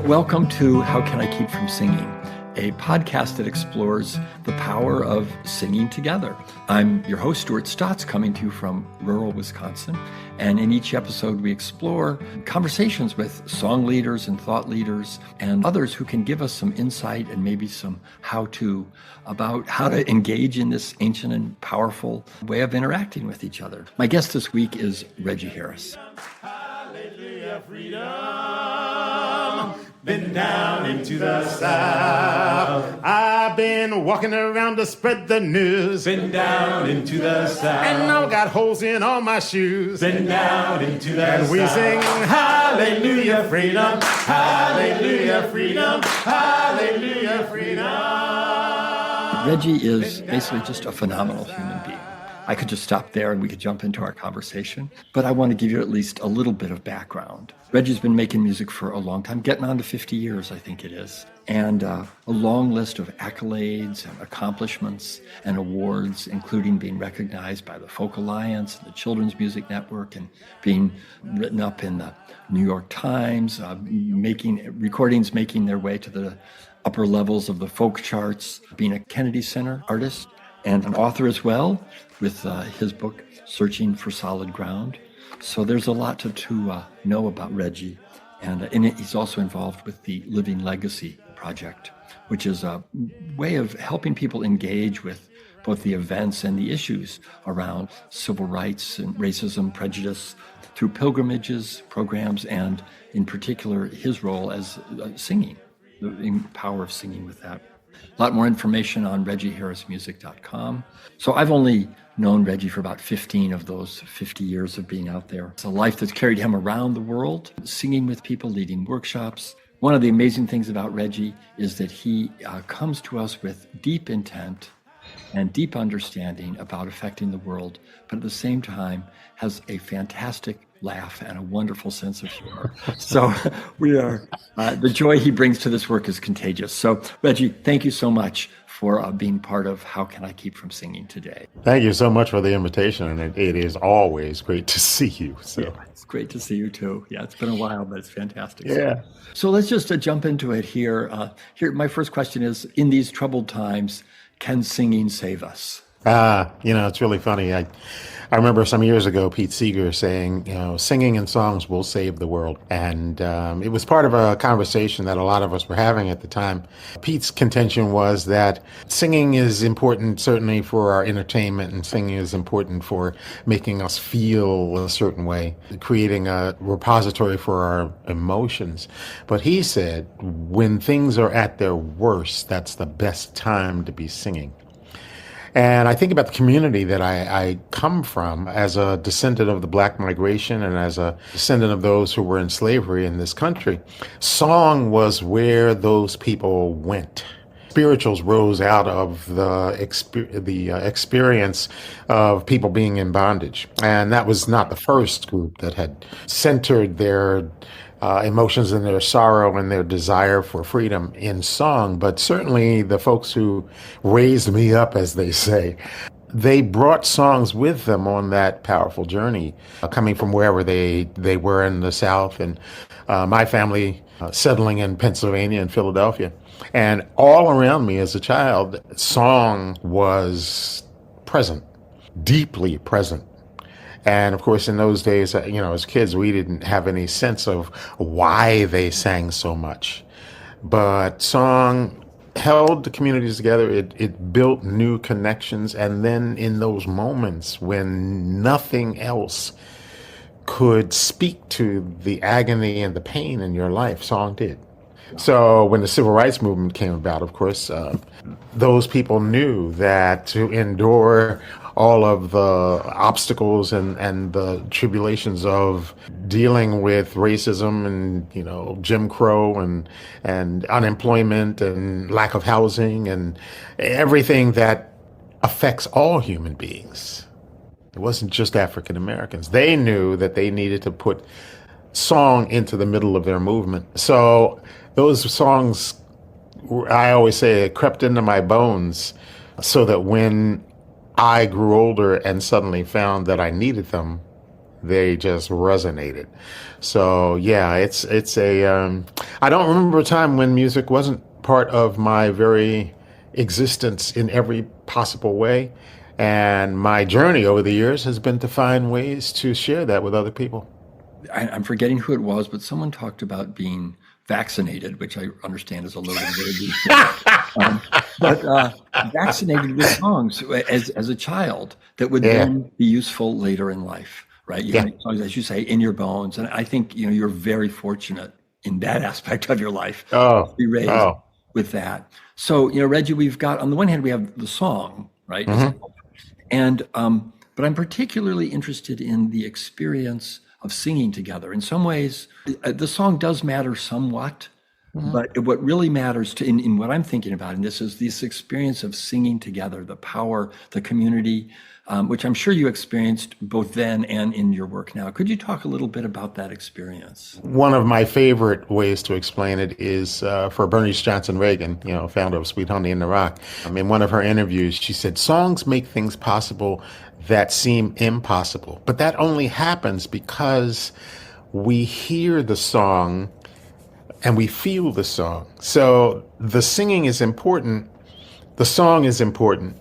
Welcome to How Can I Keep From Singing, a podcast that explores the power of singing together. I'm your host, Stuart Stotts, coming to you from rural Wisconsin. And in each episode, we explore conversations with song leaders and thought leaders and others who can give us some insight and maybe some how-to about how to engage in this ancient and powerful way of interacting with each other. My guest this week is Reggie Harris. Hallelujah, freedom. Been down into the South. I've been walking around to spread the news. Been down into the South. And now I got holes in all my shoes. Been down into the South. And we sing hallelujah, freedom. Hallelujah, freedom. Hallelujah, freedom. Reggie is basically just a phenomenal human being. I could just stop there and we could jump into our conversation, but I want to give you at least a little bit of background. Reggie's been making music for a long time, getting on to 50 years, I think it is, and a long list of accolades and accomplishments and awards, including being recognized by the Folk Alliance and the Children's Music Network and being written up in the New York Times, recordings making their way to the upper levels of the folk charts, being a Kennedy Center artist, and an author as well, with his book, Searching for Solid Ground. So there's a lot to know about Reggie. And he's also involved with the Living Legacy Project, which is a way of helping people engage with both the events and the issues around civil rights and racism, prejudice, through pilgrimages, programs, and in particular, his role as singing, the power of singing with that. A lot more information on reggieharrismusic.com. So I've only known Reggie for about 15 of those 50 years of being out there. It's a life that's carried him around the world, singing with people, leading workshops. One of the amazing things about Reggie is that he comes to us with deep intent and deep understanding about affecting the world, but at the same time has a fantastic laugh and a wonderful sense of humor. So the joy he brings to this work is contagious. So Reggie, thank you so much for being part of How Can I Keep From Singing today. Thank you so much for the invitation, and it is always great to see you. So yeah, it's great to see you too. Yeah, it's been a while, but it's fantastic. Yeah. So let's just jump into it here. My first question is, in these troubled times, can singing save us? It's really funny. I remember some years ago, Pete Seeger saying, singing and songs will save the world. And it was part of a conversation that a lot of us were having at the time. Pete's contention was that singing is important, certainly for our entertainment, and singing is important for making us feel a certain way, creating a repository for our emotions. But he said, when things are at their worst, that's the best time to be singing. And I think about the community that I come from as a descendant of the Black migration and as a descendant of those who were in slavery in this country. Song was where those people went. Spirituals rose out of the experience of people being in bondage. And that was not the first group that had centered their emotions and their sorrow and their desire for freedom in song, but certainly the folks who raised me up, as they say, they brought songs with them on that powerful journey, coming from wherever they were in the South, and my family settling in Pennsylvania and Philadelphia. And all around me as a child, song was present, deeply present. And of course, in those days, as kids, we didn't have any sense of why they sang so much. But song held the communities together. It built new connections. And then in those moments when nothing else could speak to the agony and the pain in your life, song did. So when the Civil Rights Movement came about, of course, those people knew that to endure all of the obstacles and the tribulations of dealing with racism and, Jim Crow and unemployment and lack of housing and everything that affects all human beings. It wasn't just African Americans. They knew that they needed to put song into the middle of their movement. So those songs, I always say, it crept into my bones so that when I grew older and suddenly found that I needed them, they just resonated. So yeah, it's a. I don't remember a time when music wasn't part of my very existence in every possible way, and my journey over the years has been to find ways to share that with other people. I'm forgetting who it was, but someone talked about being vaccinated, which I understand is a loaded word these days. Um, but vaccinated with songs as a child that would Yeah, then be useful later in life, right? You yeah. have songs, as you say, in your bones, and I think you're very fortunate in that aspect of your life to Oh, be raised oh. with that. So Reggie, we've got on the one hand we have the song, right, Hmm. itself, and but I'm particularly interested in the experience of singing together. In some ways, the song does matter somewhat, Hmm. but what really matters in what I'm thinking about, and this is this experience of singing together, the power, the community, which I'm sure you experienced both then and in your work now. Could you talk a little bit about that experience? One of my favorite ways to explain it is for Bernice Johnson Reagan, founder of Sweet Honey in the Rock. In one of her interviews, she said, "Songs make things possible that seem impossible, but that only happens because we hear the song and we feel the song." So the singing is important, the song is important,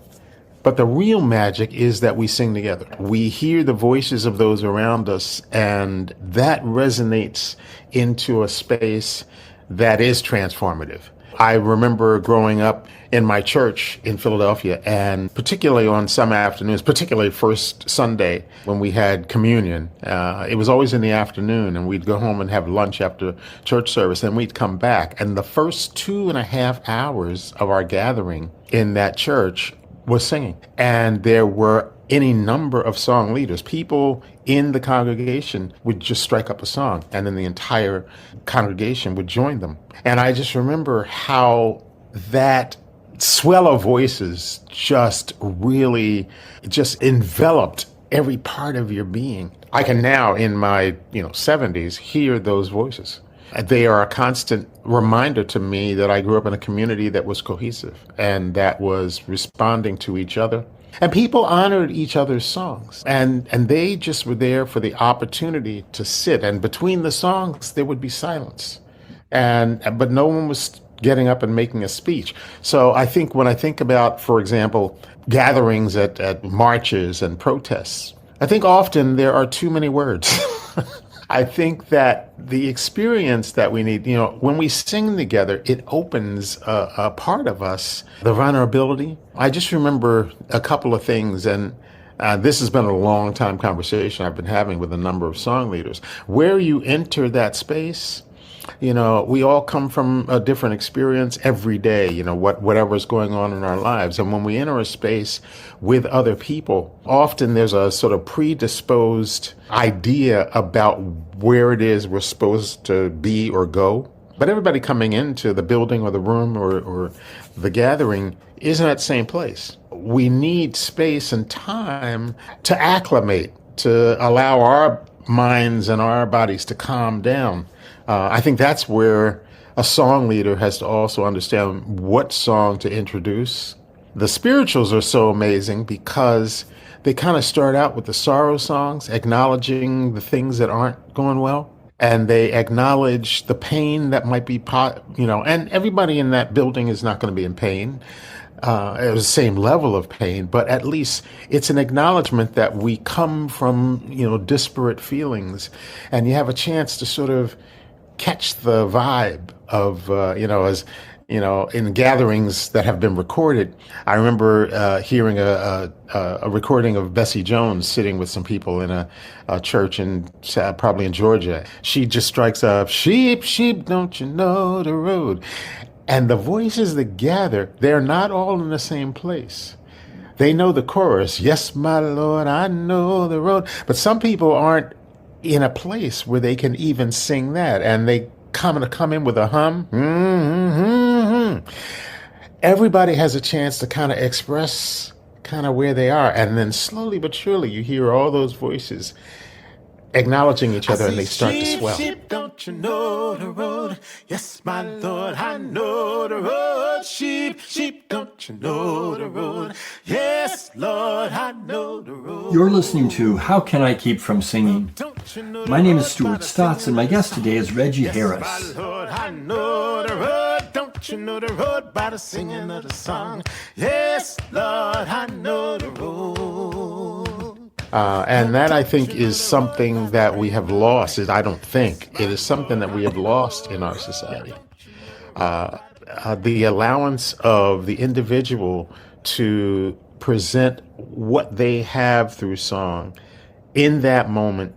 but the real magic is that we sing together. We hear the voices of those around us, and that resonates into a space that is transformative. I remember growing up in my church in Philadelphia, and particularly on some afternoons, particularly first Sunday when we had communion, it was always in the afternoon, and we'd go home and have lunch after church service, and we'd come back. And the first 2.5 hours of our gathering in that church was singing. And there were any number of song leaders. People in the congregation would just strike up a song, and then the entire congregation would join them. And I just remember how that swell of voices just really just enveloped every part of your being. I can now, in my 70s, hear those voices. They are a constant reminder to me that I grew up in a community that was cohesive and that was responding to each other. And people honored each other's songs. And they just were there for the opportunity to sit. And between the songs, there would be silence. But no one was getting up and making a speech. So I think when I think about, for example, gatherings at marches and protests, I think often there are too many words. I think that the experience that we need, when we sing together, it opens a part of us, the vulnerability. I just remember a couple of things, and this has been a long time conversation I've been having with a number of song leaders. Where you enter that space, we all come from a different experience every day, whatever's going on in our lives. And when we enter a space with other people, often there's a sort of predisposed idea about where it is we're supposed to be or go. But everybody coming into the building or the room or the gathering isn't at the same place. We need space and time to acclimate, to allow our minds and our bodies to calm down. I think that's where a song leader has to also understand what song to introduce. The spirituals are so amazing because they kind of start out with the sorrow songs, acknowledging the things that aren't going well. And they acknowledge the pain that might be, and everybody in that building is not going to be in pain at the same level of pain, but at least it's an acknowledgement that we come from, disparate feelings, and you have a chance to sort of catch the vibe of, as in gatherings that have been recorded. I remember hearing a recording of Bessie Jones sitting with some people in a church in probably in Georgia. She just strikes up, "Sheep, sheep, don't you know the road?" And the voices that gather, they're not all in the same place. They know the chorus, "Yes, my Lord, I know the road." But some people aren't in a place where they can even sing that. And they come in with a hum. Mm-hmm. Everybody has a chance to kind of express kind of where they are. And then slowly but surely you hear all those voices acknowledging each other, and they start to swell. Sheep, don't you know the road? Yes, my Lord, I know the road. Sheep, sheep, don't you know the road? Yes, Lord, I know the road. You're listening to How Can I Keep From Singing? My name is Stuart Stotts, and my guest today is Reggie Harris. I know the road. Don't you know the road by the singing of the song? Yes, Lord, I know the road. And that, I think, is something that we have lost. I don't think. It is something that we have lost in our society. The allowance of the individual to present what they have through song in that moment,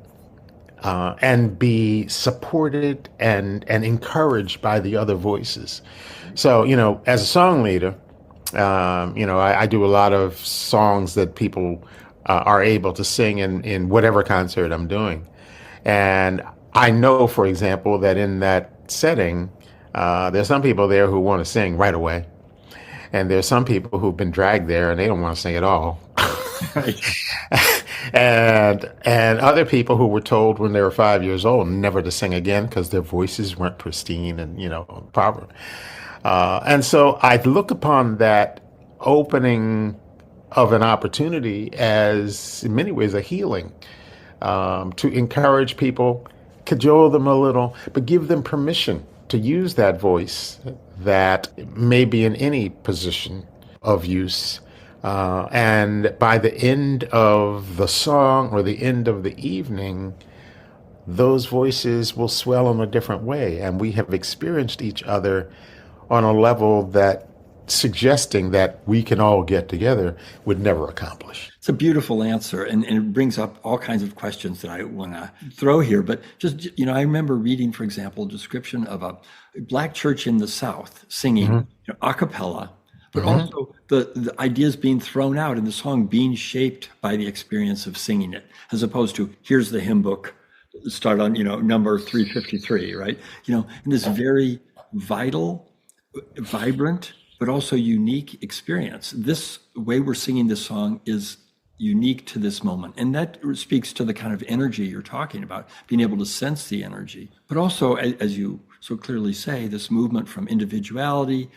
and be supported and encouraged by the other voices. So, as a song leader, I do a lot of songs that people are able to sing in whatever concert I'm doing. And I know, for example, that in that setting, there's some people there who want to sing right away. And there's some people who've been dragged there and they don't want to sing at all. and other people who were told when they were 5 years old never to sing again because their voices weren't pristine and, proper. And so I look upon that opening of an opportunity as, in many ways, a healing, to encourage people, cajole them a little, but give them permission to use that voice that may be in any position of use. And by the end of the song or the end of the evening, those voices will swell in a different way. And we have experienced each other on a level that suggesting that we can all get together would never accomplish. It's a beautiful answer, and it brings up all kinds of questions that I want to throw here. But just, I remember reading, for example, a description of a Black church in the South singing a cappella, but also the ideas being thrown out and the song being shaped by the experience of singing it, as opposed to, here's the hymn book, start on, number 353, right? And this very vital, vibrant, but also unique experience. This way we're singing this song is unique to this moment. And that speaks to the kind of energy you're talking about, being able to sense the energy. But also, as you so clearly say, this movement from individuality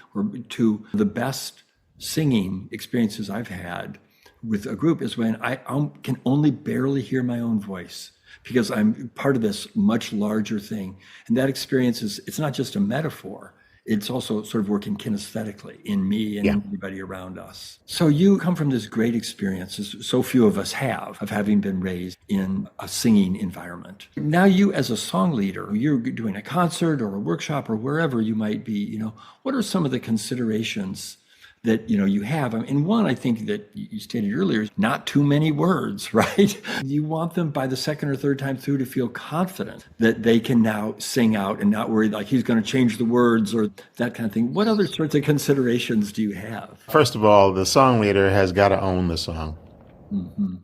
to the best singing experiences I've had with a group is when I can only barely hear my own voice, because I'm part of this much larger thing. And that experience it's not just a metaphor. It's also sort of working kinesthetically in me and everybody around us. So you come from this great experience, as so few of us have, of having been raised in a singing environment. Now you, as a song leader, you're doing a concert or a workshop or wherever you might be, what are some of the considerations that, you have? And one, I think that you stated earlier, is not too many words, right? You want them by the second or third time through to feel confident that they can now sing out and not worry like he's going to change the words or that kind of thing. What other sorts of considerations do you have? First of all, the song leader has got to own the song.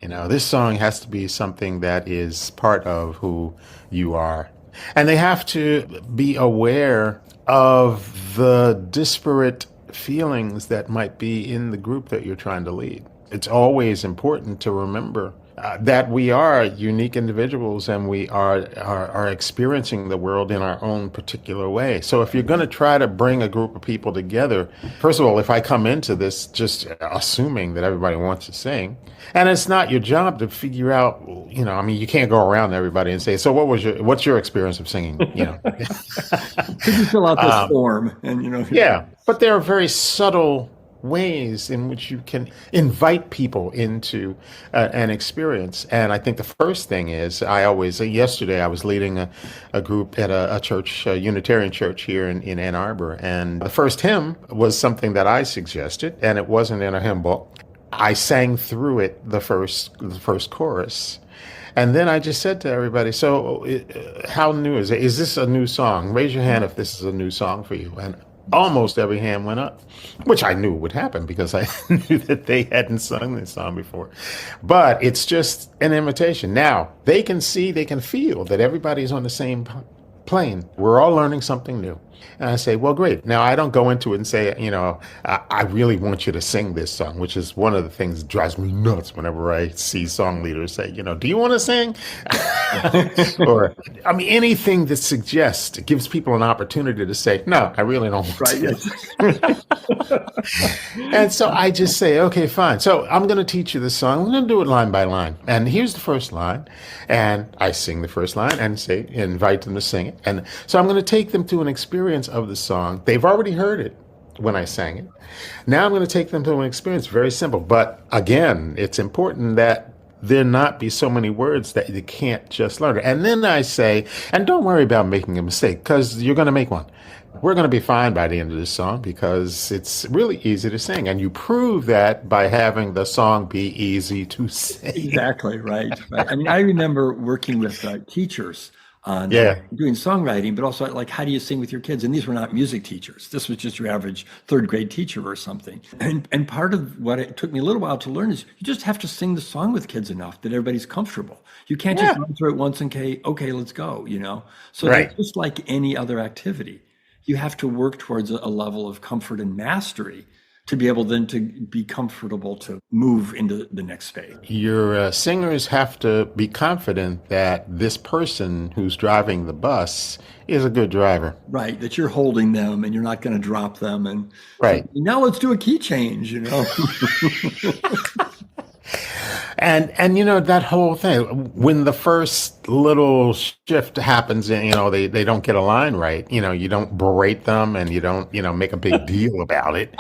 This song has to be something that is part of who you are. And they have to be aware of the disparate feelings that might be in the group that you're trying to lead. It's always important to remember that we are unique individuals and we are experiencing the world in our own particular way. So if you're going to try to bring a group of people together, first of all, if I come into this just assuming that everybody wants to sing, and it's not your job to figure out, you can't go around to everybody and say, so what's your experience of singing? Could you fill out this form? And yeah, but there are very subtle ways in which you can invite people into an experience. And I think the first thing is, yesterday I was leading a group at a church, a Unitarian church here in Ann Arbor. And the first hymn was something that I suggested, and it wasn't in a hymn book. I sang through it, the first chorus. And then I just said to everybody, so how new is it? Is this a new song? Raise your hand if this is a new song for you. And almost every hand went up, which I knew would happen because I knew that they hadn't sung this song before. But it's just an invitation. Now, they can see, they can feel that everybody's on the same plane. We're all learning something new. And I say, well, great. Now, I don't go into it and say, I really want you to sing this song, which is one of the things that drives me nuts whenever I see song leaders say, do you want to sing? Or, I mean, anything that suggests, it gives people an opportunity to say, no, I really don't want Right. to. Yes. And so I just say, okay, fine. So I'm going to teach you this song. I'm going to do it line by line. And here's the first line. And I sing the first line and invite them to sing it. And so I'm going to take them to an experience of the song. They've already heard it when I sang it. Now I'm going to take them to an experience. Very simple. But again, it's important that there not be so many words that you can't just learn it. And then I say, and don't worry about making a mistake, because you're going to make one. We're going to be fine by the end of this song because it's really easy to sing. And you prove that by having the song be easy to sing. Exactly, right. I mean, I remember working with teachers on doing songwriting, but also like, how do you sing with your kids? And these were not music teachers. This was just your average third grade teacher or something. And part of what it took me a little while to learn is you just have to sing the song with kids enough that everybody's comfortable. You can't just run through it once and say, okay, let's go, So it's just like any other activity. You have to work towards a level of comfort and mastery to be able then to be comfortable to move into the next phase. Your singers have to be confident that this person who's driving the bus is a good driver. Right, that you're holding them and you're not going to drop them. And right. Now let's do a key change, And that whole thing, when the first little shift happens, and they don't get a line right, you don't berate them and you don't make a big deal about it.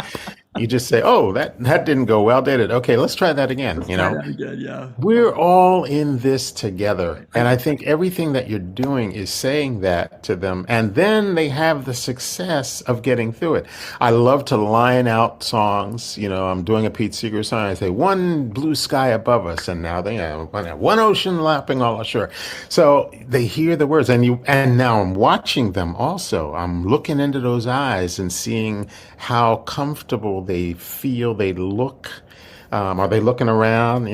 You just say, oh, that didn't go well, did it? Okay, let's try that again. Try that again, yeah. We're all in this together. And I think everything that you're doing is saying that to them. And then they have the success of getting through it. I love to line out songs. I'm doing a Pete Seeger song. I say, one blue sky above us. And now they have one ocean lapping all ashore. So they hear the words. And now I'm watching them also. I'm looking into those eyes and seeing how comfortable they feel, they look. Are they looking around?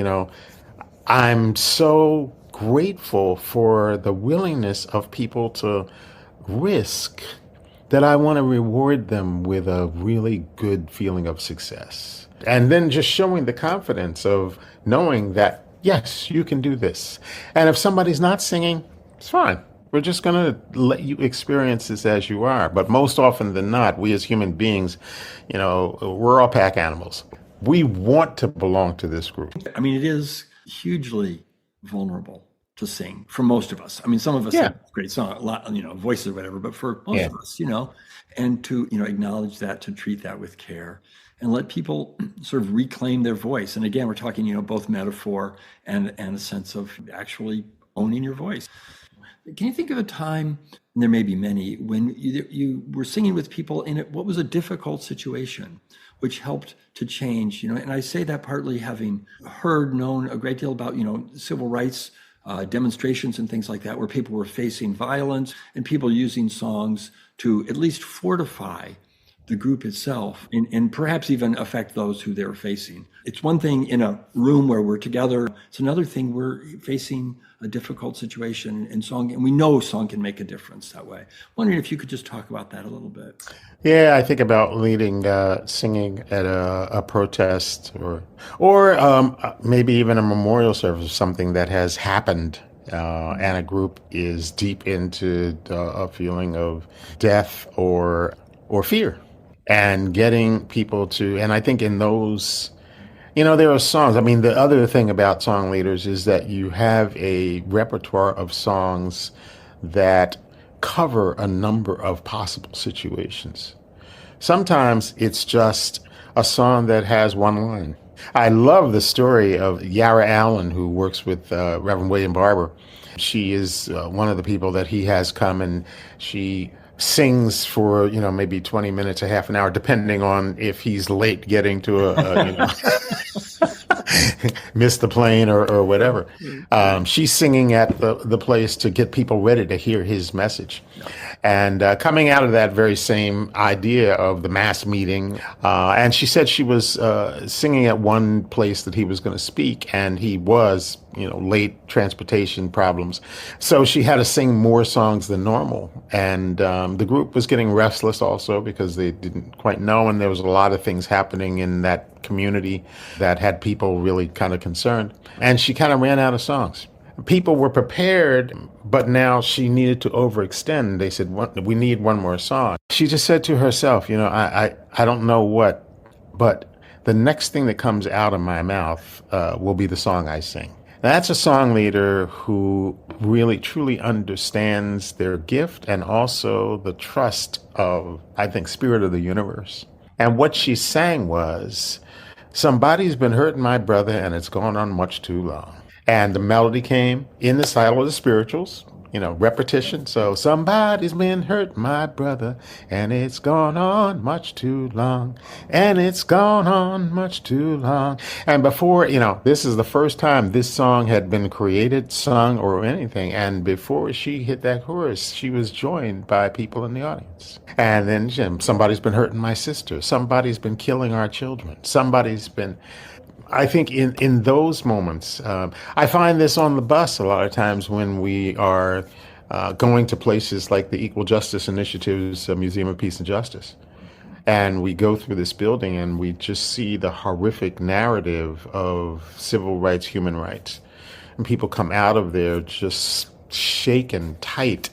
I'm so grateful for the willingness of people to risk that I want to reward them with a really good feeling of success. And then just showing the confidence of knowing that, yes, you can do this. And if somebody's not singing, it's fine. We're just going to let you experience this as you are. But most often than not, we as human beings, we're all pack animals. We want to belong to this group. I mean, it is hugely vulnerable to sing for most of us. I mean, some of us have great song, a lot, voices or whatever, but for most of us, and to, acknowledge that, to treat that with care and let people sort of reclaim their voice. And again, we're talking, both metaphor and a sense of actually owning your voice. Can you think of a time, and there may be many, when you were singing with people in what was a difficult situation, which helped to change, and I say that partly having known a great deal about, civil rights demonstrations and things like that, where people were facing violence and people using songs to at least fortify the group itself and perhaps even affect those who they're facing. It's one thing in a room where we're together. It's another thing we're facing a difficult situation in song, and we know song can make a difference that way. Wondering if you could just talk about that a little bit. Yeah, I think about leading singing at a protest or maybe even a memorial service, something that has happened and a group is deep into a feeling of death or fear. And getting people to, and I think in those, there are songs. I mean, the other thing about song leaders is that you have a repertoire of songs that cover a number of possible situations. Sometimes it's just a song that has one line. I love the story of Yara Allen, who works with Reverend William Barber. She is one of the people that he has come, and she sings for, maybe 20 minutes, a half an hour, depending on if he's late getting to missed the plane or whatever. She's singing at the place to get people ready to hear his message. And coming out of that very same idea of the mass meeting, and she said she was singing at one place that he was going to speak, and he was, late, transportation problems. So she had to sing more songs than normal. And the group was getting restless also because they didn't quite know, and there was a lot of things happening in that community that had people really kind of concerned. And she kind of ran out of songs. People were prepared, but now she needed to overextend. They said, we need one more song. She just said to herself, I don't know what, but the next thing that comes out of my mouth will be the song I sing. That's a song leader who really, truly understands their gift and also the trust of, I think, spirit of the universe. And what she sang was, somebody's been hurting my brother and it's gone on much too long. And the melody came in the style of the spirituals, repetition. So somebody's been hurting my brother and it's gone on much too long. And it's gone on much too long. And before, this is the first time this song had been created, sung, or anything. And before she hit that chorus, she was joined by people in the audience. And then somebody's been hurting my sister. Somebody's been killing our children. Somebody's been... I think in those moments, I find this on the bus a lot of times when we are going to places like the Equal Justice Initiative's Museum of Peace and Justice. And we go through this building and we just see the horrific narrative of civil rights, human rights. And people come out of there just shaken tight,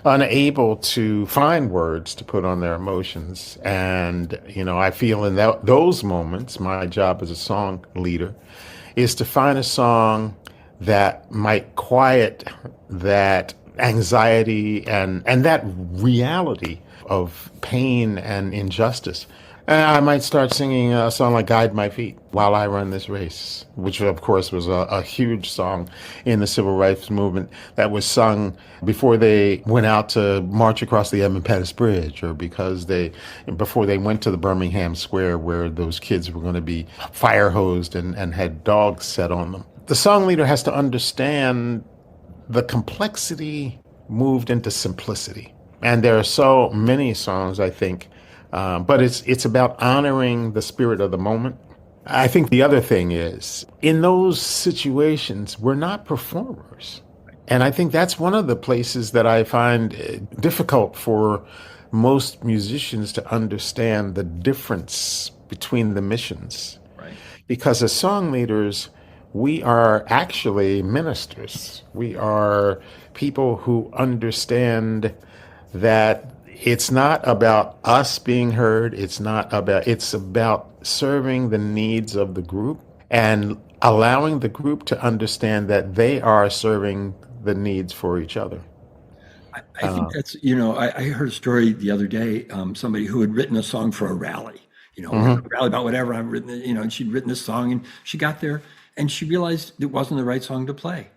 unable to find words to put on their emotions. And, I feel in those moments, my job as a song leader is to find a song that might quiet that anxiety and that reality of pain and injustice. And I might start singing a song like Guide My Feet while I run this race, which of course was a huge song in the civil rights movement that was sung before they went out to march across the Edmund Pettus Bridge, or before they went to the Birmingham Square where those kids were going to be fire hosed and had dogs set on them. The song leader has to understand the complexity moved into simplicity. And there are so many songs, I think, but it's about honoring the spirit of the moment. I think the other thing is, in those situations, we're not performers. And I think that's one of the places that I find difficult for most musicians to understand the difference between the missions. Right. Because as song leaders, we are actually ministers. We are people who understand that it's not about us being heard. It's about serving the needs of the group and allowing the group to understand that they are serving the needs for each other. I think that's, I heard a story the other day, somebody who had written a song for a rally, a rally about whatever I've written, and she'd written this song and she got there and she realized it wasn't the right song to play.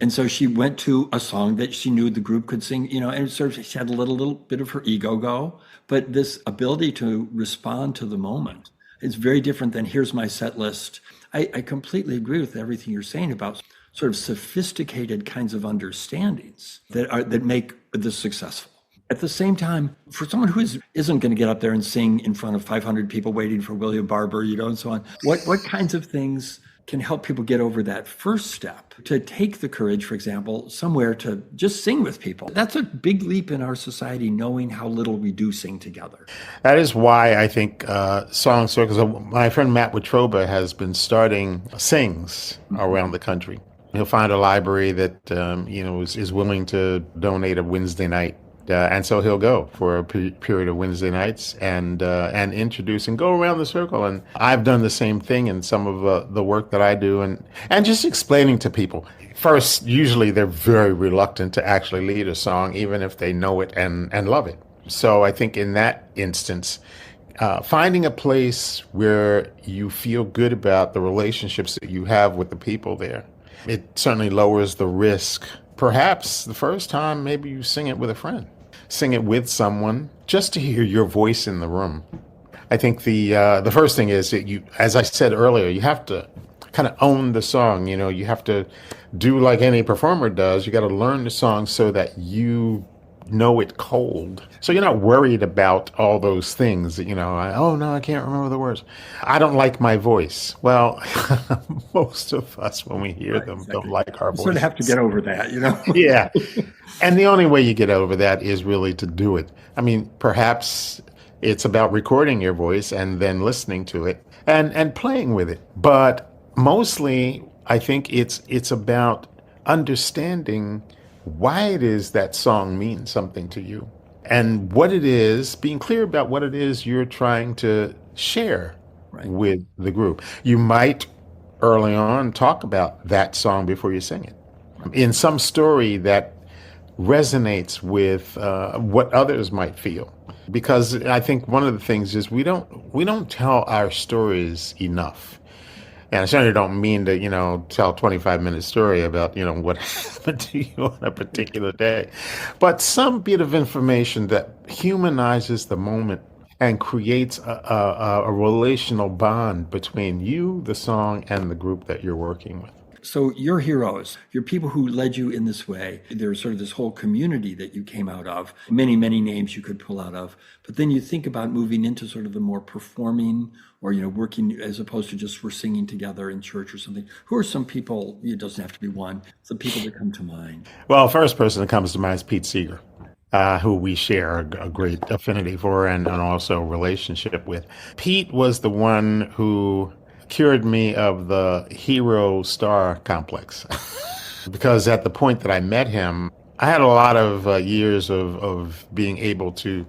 And so she went to a song that she knew the group could sing, and sort of she had a little bit of her ego go. But this ability to respond to the moment is very different than here's my set list. I completely agree with everything you're saying about sort of sophisticated kinds of understandings that make this successful. At the same time, for someone who isn't going to get up there and sing in front of 500 people waiting for William Barber, and so on, what kinds of things can help people get over that first step, to take the courage, for example, somewhere to just sing with people? That's a big leap in our society, knowing how little we do sing together. That is why I think song circles, my friend Matt Watroba has been starting sings around the country. He'll find a library that, is willing to donate a Wednesday night. And so he'll go for a period of Wednesday nights and introduce and go around the circle. And I've done the same thing in some of the work that I do, and just explaining to people. First, usually they're very reluctant to actually lead a song, even if they know it and love it. So I think in that instance, finding a place where you feel good about the relationships that you have with the people there, it certainly lowers the risk. Perhaps the first time, maybe you sing it with a friend. Sing it with someone just to hear your voice in the room. I think the first thing is that you, as I said earlier, you have to kind of own the song. You know, you have to do like any performer does. You got to learn the song so that you know it cold. So you're not worried about all those things. You know, oh no, I can't remember the words. I don't like my voice. Well, most of us, when we hear Right, them, exactly. don't like our You sort of voice. have to get over that, you know? Yeah. And the only way you get over that is really to do it. I mean, perhaps it's about recording your voice and then listening to it and playing with it. But mostly, I think it's about understanding why it is that song means something to you and what it is, being clear about what it is you're trying to share Right. with the group. You might early on talk about that song before you sing it in some story that resonates with what others might feel. Because I think one of the things is we don't tell our stories enough. And I certainly don't mean to, tell a 25-minute story about, what happened to you on a particular day. But some bit of information that humanizes the moment and creates a relational bond between you, the song, and the group that you're working with. So your heroes, your people who led you in this way, there's sort of this whole community that you came out of, many, many names you could pull out of. But then you think about moving into sort of the more performing or, working as opposed to just we're singing together in church or something. Who are some people, it doesn't have to be one, some people that come to mind? Well, first person that comes to mind is Pete Seeger, who we share a great affinity for and also relationship with. Pete was the one who cured me of the hero star complex because at the point that I met him, I had a lot of years of being able to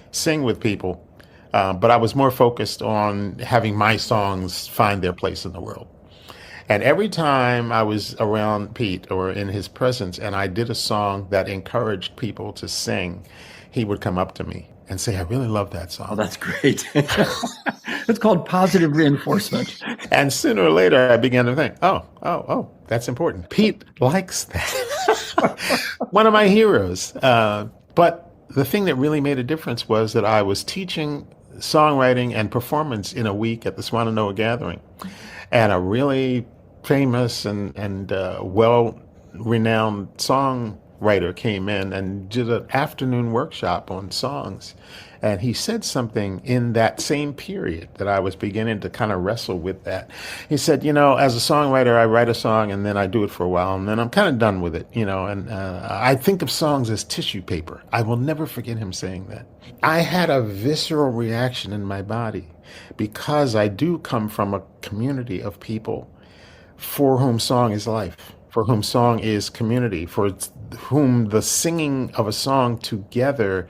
sing with people, but I was more focused on having my songs find their place in the world. And every time I was around Pete or in his presence and I did a song that encouraged people to sing, he would come up to me and say, I really love that song. Oh, that's great. It's called positive reinforcement. And sooner or later, I began to think, oh, that's important. Pete likes that. One of my heroes. But the thing that really made a difference was that I was teaching songwriting and performance in a week at the Swannanoa Gathering. And a really famous and well-renowned songwriter came in and did an afternoon workshop on songs. And he said something in that same period that I was beginning to kind of wrestle with that. He said, as a songwriter, I write a song and then I do it for a while and then I'm kind of done with it, and I think of songs as tissue paper. I will never forget him saying that. I had a visceral reaction in my body because I do come from a community of people for whom song is life, for whom song is community, for whom the singing of a song together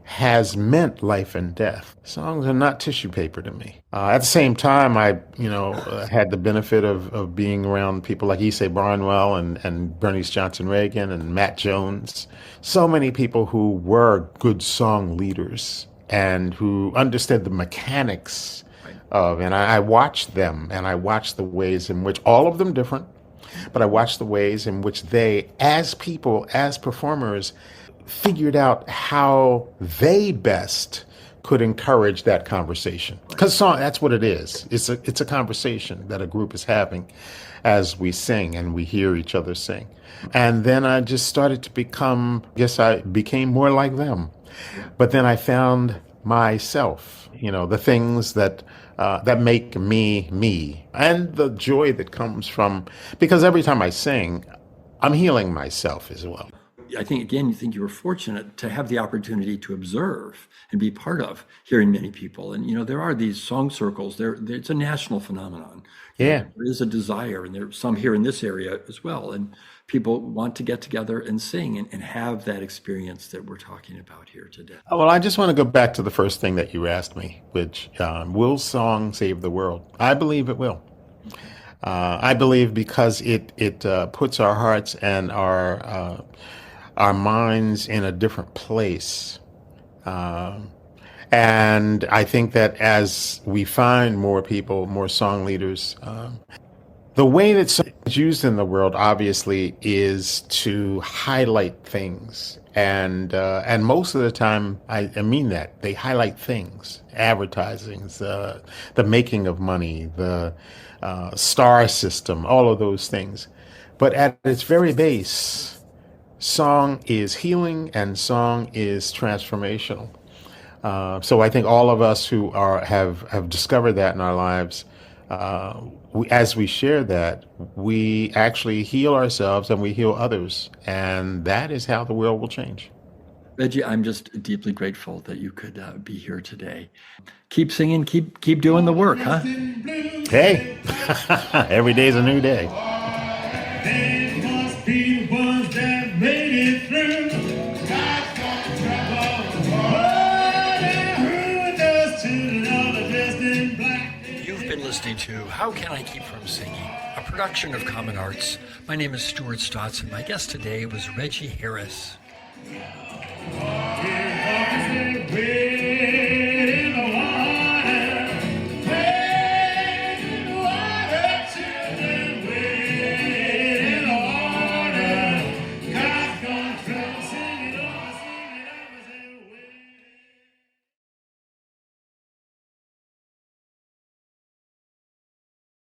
has meant life and death. Songs are not tissue paper to me. At the same time, I, had the benefit of being around people like Issei Barnwell and Bernice Johnson Reagan and Matt Jones. So many people who were good song leaders and who understood the mechanics of, and I watched them and I watched the ways in which, all of them different, but I watched the ways in which they, as people, as performers, figured out how they best could encourage that conversation. Because song, that's what it is. It's a conversation that a group is having as we sing and we hear each other sing. And then I just started to I became more like them. But then I found myself, the things that make me, me, and the joy that comes from, because every time I sing, I'm healing myself as well. I think, again, you were fortunate to have the opportunity to observe and be part of hearing many people. And, there are these song circles. It's a national phenomenon. Yeah. There is a desire, and there's some here in this area as well. And people want to get together and sing and have that experience that we're talking about here today. Well, I just want to go back to the first thing that you asked me, which, will song save the world? I believe it will. I believe because it puts our hearts and our minds in a different place. And I think that as we find more people, more song leaders, the way that It's used in the world, obviously, is to highlight things. And most of the time, I mean that. They highlight things, advertisings, the making of money, the star system, all of those things. But at its very base, song is healing and song is transformational. So I think all of us who have discovered that in our lives, as we share that, we actually heal ourselves and we heal others, and that is how the world will change. Reggie, I'm just deeply grateful that you could be here today. Keep singing, keep doing the work, huh? Hey, every day's a new day. They must be the ones that made it through. God's got trouble. Who does to another dressed in black? You've been listening to How Can I Keep From Singing, a production of Common Arts. My name is Stuart Stotts, and my guest today was Reggie Harris. We're